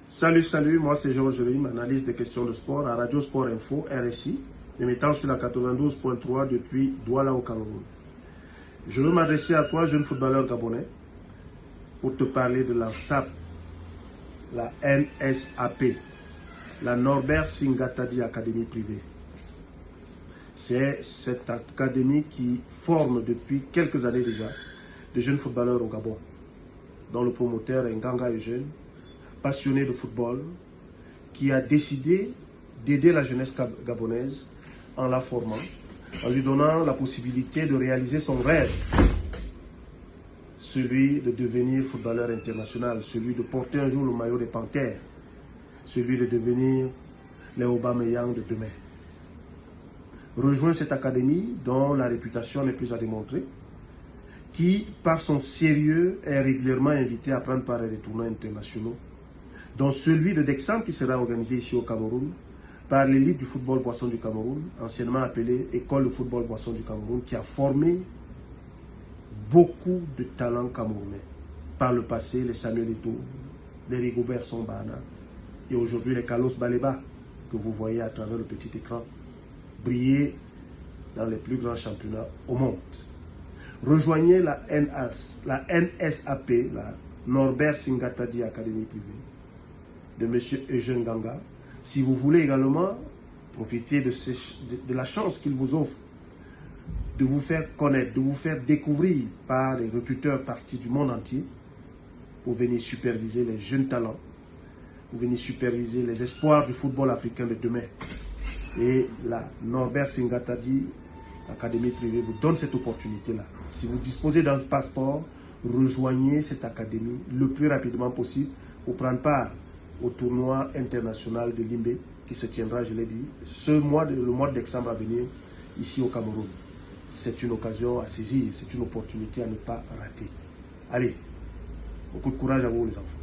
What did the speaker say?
Salut, moi c'est Georges Rim, analyse des questions de sport à Radio Sport Info, RSI, émettant sur la 92.3 depuis Douala au Cameroun. Je veux m'adresser à toi, jeune footballeur gabonais, pour te parler de la SAP, la NSAP, la Norbert Singatadi Académie privée. C'est cette académie qui forme depuis quelques années déjà de jeunes footballeurs au Gabon, dont le promoteur est Nganga Eugène, passionné de football, qui a décidé d'aider la jeunesse gabonaise en la formant, en lui donnant la possibilité de réaliser son rêve, celui de devenir footballeur international, celui de porter un jour le maillot des Panthères, celui de devenir les Aubameyang de demain. Rejoint cette académie dont la réputation n'est plus à démontrer, qui, par son sérieux, est régulièrement invité à prendre part à des tournois internationaux, dont celui de Dexam qui sera organisé ici au Cameroun par l'élite du football boisson du Cameroun, anciennement appelée École de football boisson du Cameroun, qui a formé beaucoup de talents camerounais. Par le passé, les Samuel Eto'o, les Rigobert Sombana et aujourd'hui les Carlos Baleba, que vous voyez à travers le petit écran, briller dans les plus grands championnats au monde. Rejoignez la NSAP, la Norbert Singatadi Académie privée, de M. Eugène Nganga, si vous voulez également profiter de la chance qu'il vous offre de vous faire connaître, de vous faire découvrir par les recruteurs partis du monde entier, pour venir superviser les jeunes talents, pour venir superviser les espoirs du football africain de demain. Et la Norbert Singatadi Académie privée vous donne cette opportunité-là. Si vous disposez d'un passeport, rejoignez cette académie le plus rapidement possible pour prendre part au tournoi international de Limbe qui se tiendra, je l'ai dit, le mois de décembre à venir ici au Cameroun. C'est une occasion à saisir, c'est une opportunité à ne pas rater. Allez, beaucoup de courage à vous les enfants.